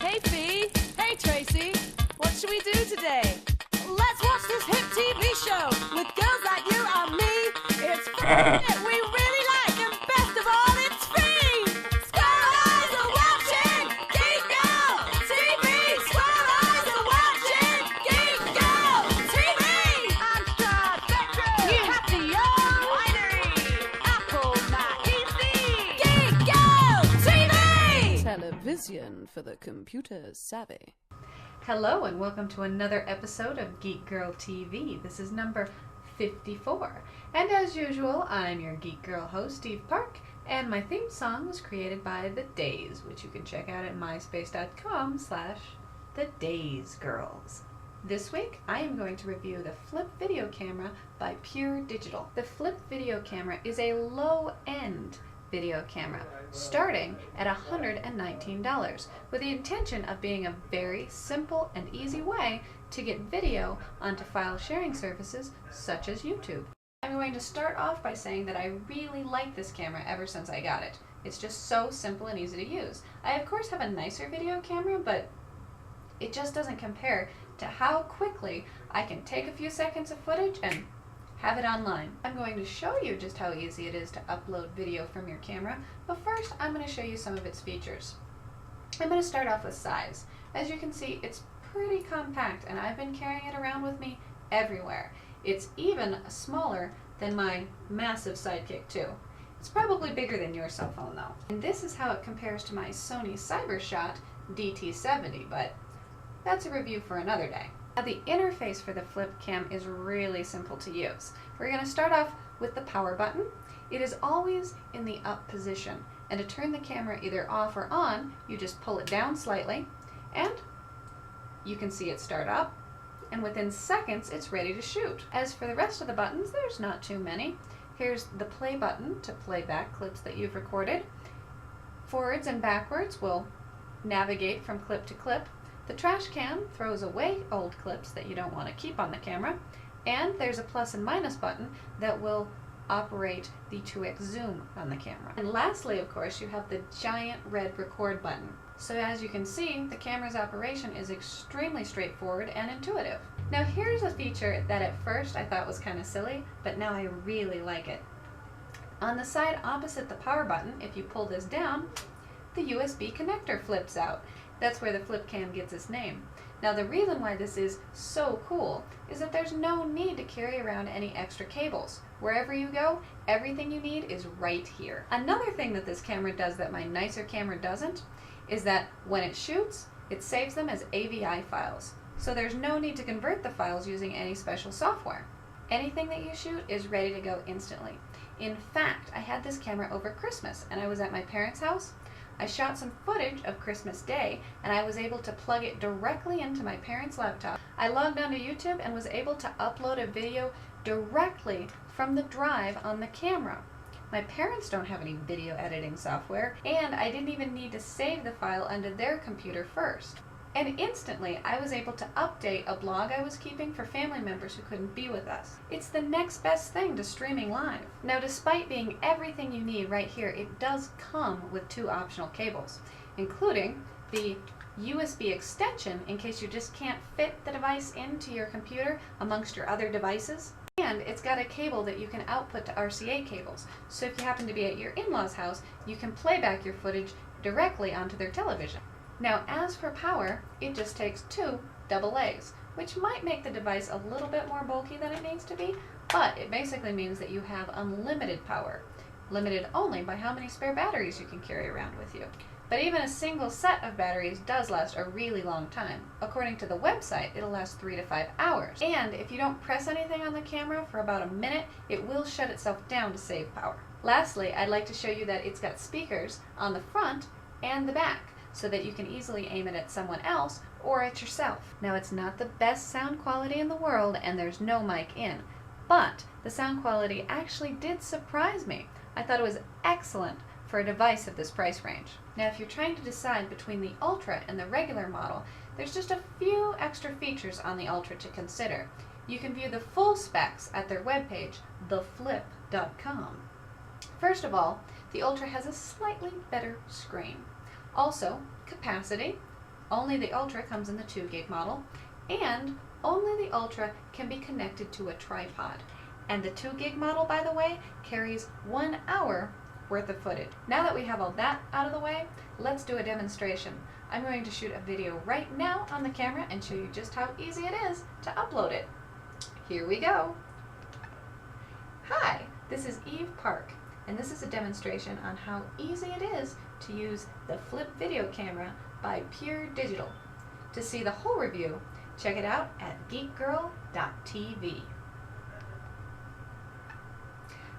Hey Fee! Hey Tracy! What should we do today? Let's watch this hit TV show with girls like you and me. It's we really like, and best of all, it's free! Square eyes are watching Geek Girl TV! Square eyes are watching Geek Girl TV! Amstrad, Spectrum, you have the young winery, Apple, Mac, PC, Geek Girl TV! Television for the computer savvy. Hello and welcome to another episode of Geek Girl TV. This is number 54. And as usual, I'm your Geek Girl host, Steve Park, and my theme song was created by The Days, which you can check out at myspace.com/TheDaysGirls. This week, I am going to review the Flip Video Camera by Pure Digital. The Flip Video Camera is a low-end video camera, starting at $119, with the intention of being a very simple and easy way to get video onto file sharing services such as YouTube. I'm going to start off by saying that I really like this camera ever since I got it. It's just so simple and easy to use. I of course have a nicer video camera, but it just doesn't compare to how quickly I can take a few seconds of footage and have it online. I'm going to show you just how easy it is to upload video from your camera, but first I'm going to show you some of its features. I'm going to start off with size. As you can see, it's pretty compact and I've been carrying it around with me everywhere. It's even smaller than my massive Sidekick 2. It's probably bigger than your cell phone though. And this is how it compares to my Sony CyberShot DT70, but that's a review for another day. Now, the interface for the Flip Cam is really simple to use. We're going to start off with the power button. It is always in the up position, and to turn the camera either off or on, you just pull it down slightly, and you can see it start up, and within seconds it's ready to shoot. As for the rest of the buttons, there's not too many. Here's the play button to play back clips that you've recorded. Forwards and backwards will navigate from clip to clip. The trash can throws away old clips that you don't want to keep on the camera, and there's a plus and minus button that will operate the 2x zoom on the camera. And lastly, of course, you have the giant red record button. So as you can see, the camera's operation is extremely straightforward and intuitive. Now here's a feature that at first I thought was kind of silly, but now I really like it. On the side opposite the power button, if you pull this down, the USB connector flips out. That's where the Flip Cam gets its name. Now the reason why this is so cool is that there's no need to carry around any extra cables. Wherever you go, everything you need is right here. Another thing that this camera does that my nicer camera doesn't is that when it shoots, it saves them as AVI files. So there's no need to convert the files using any special software. Anything that you shoot is ready to go instantly. In fact, I had this camera over Christmas and I was at my parents' house. I shot some footage of Christmas Day and I was able to plug it directly into my parents' laptop. I logged onto YouTube and was able to upload a video directly from the drive on the camera. My parents don't have any video editing software, and I didn't even need to save the file onto their computer first. And instantly, I was able to update a blog I was keeping for family members who couldn't be with us. It's the next best thing to streaming live. Now, despite being everything you need right here, it does come with 2 optional cables, including the USB extension in case you just can't fit the device into your computer amongst your other devices. And it's got a cable that you can output to RCA cables. So if you happen to be at your in-laws' house, you can play back your footage directly onto their television. Now, as for power, it just takes 2 AA's, which might make the device a little bit more bulky than it needs to be, but it basically means that you have unlimited power, limited only by how many spare batteries you can carry around with you. But even a single set of batteries does last a really long time. According to the website, it'll last 3 to 5 hours. And if you don't press anything on the camera for about a minute, it will shut itself down to save power. Lastly, I'd like to show you that it's got speakers on the front and the back, so that you can easily aim it at someone else or at yourself. Now, it's not the best sound quality in the world and there's no mic in, but the sound quality actually did surprise me. I thought it was excellent for a device of this price range. Now, if you're trying to decide between the Ultra and the regular model, there's just a few extra features on the Ultra to consider. You can view the full specs at their webpage, theflip.com. First of all, the Ultra has a slightly better screen. Also, capacity. Only the Ultra comes in the 2 gig model, and only the Ultra can be connected to a tripod. And the 2 gig model, by the way, carries 1 hour worth of footage. Now that we have all that out of the way, let's do a demonstration. I'm going to shoot a video right now on the camera and show you just how easy it is to upload it. Here we go. Hi, this is Eve Park, and this is a demonstration on how easy it is to use the Flip video camera by Pure Digital. To see the whole review, check it out at geekgirl.tv.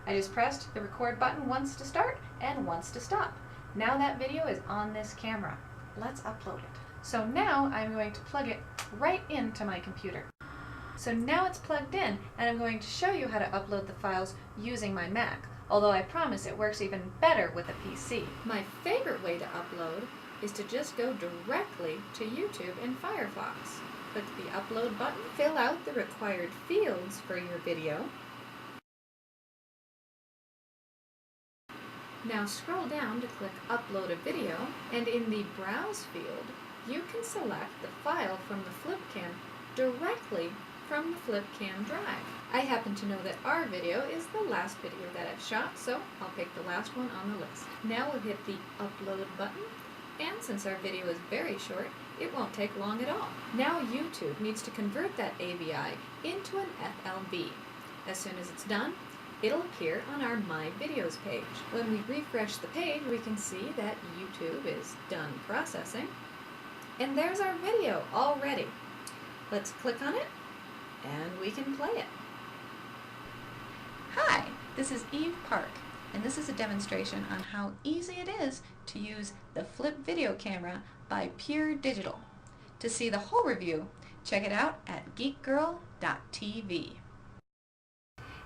I just pressed the record button once to start and once to stop. Now that video is on this camera. Let's upload it. So now I'm going to plug it right into my computer. So now it's plugged in, and I'm going to show you how to upload the files using my Mac, although I promise it works even better with a PC. My favorite way to upload is to just go directly to YouTube in Firefox. Click the upload button, fill out the required fields for your video. Now scroll down to click Upload a Video, and in the Browse field, you can select the file from the FlipCam directly from the FlipCam drive. I happen to know that our video is the last video that I've shot, so I'll pick the last one on the list. Now we'll hit the Upload button, and since our video is very short, it won't take long at all. Now YouTube needs to convert that AVI into an FLV. As soon as it's done, it'll appear on our My Videos page. When we refresh the page, we can see that YouTube is done processing. And there's our video all ready. Let's click on it, and we can play it. Hi, this is Eve Park, and this is a demonstration on how easy it is to use the Flip video camera by Pure Digital. To see the whole review, check it out at geekgirl.tv.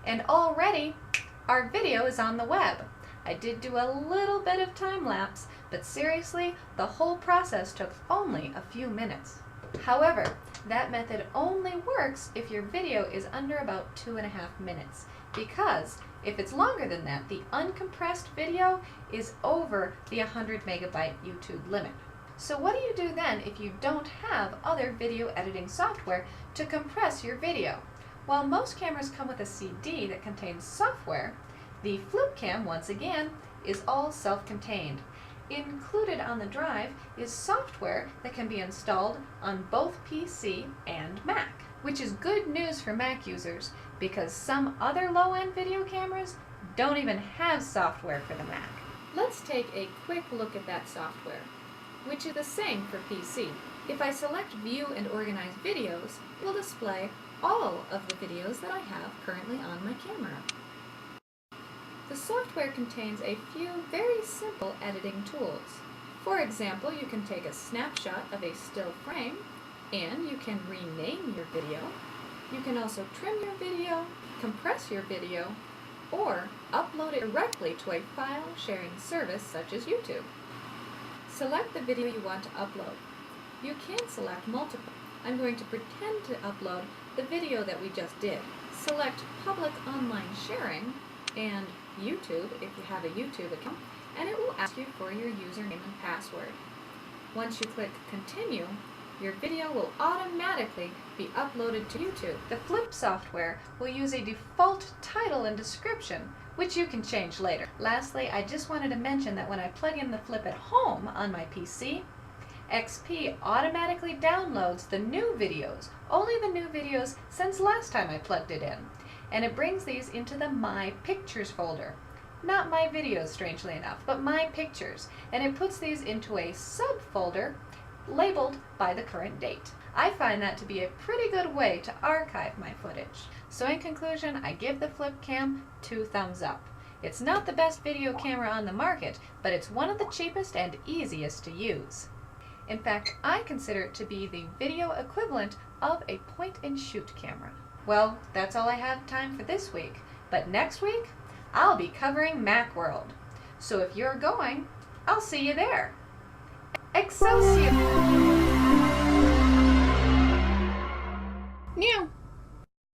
And already, our video is on the web. I did do a little bit of time lapse, but seriously, the whole process took only a few minutes. However, that method only works if your video is under about 2.5 minutes, because if it's longer than that, the uncompressed video is over the 100 megabyte YouTube limit. So what do you do then if you don't have other video editing software to compress your video? While most cameras come with a CD that contains software, the FlipCam, once again, is all self-contained. Included on the drive is software that can be installed on both PC and Mac, which is good news for Mac users because some other low-end video cameras don't even have software for the Mac. Let's take a quick look at that software, which is the same for PC. If I select View and Organize Videos, it will display all of the videos that I have currently on my camera. The software contains a few very simple editing tools. For example, you can take a snapshot of a still frame, and you can rename your video. You can also trim your video, compress your video, or upload it directly to a file sharing service such as YouTube. Select the video you want to upload. You can select multiple. I'm going to pretend to upload the video that we just did. Select Public Online Sharing and YouTube if you have a YouTube account, and it will ask you for your username and password. Once you click Continue, your video will automatically be uploaded to YouTube. The Flip software will use a default title and description, which you can change later. Lastly, I just wanted to mention that when I plug in the Flip at home on my PC, XP automatically downloads the new videos, only the new videos since last time I plugged it in, and it brings these into the My Pictures folder. Not My Videos, strangely enough, but My Pictures, and it puts these into a subfolder labeled by the current date. I find that to be a pretty good way to archive my footage. So in conclusion, I give the FlipCam 2 thumbs up. It's not the best video camera on the market, but it's one of the cheapest and easiest to use. In fact, I consider it to be the video equivalent of a point-and-shoot camera. Well, that's all I have time for this week, but next week, I'll be covering Macworld. So if you're going, I'll see you there. Excelsior!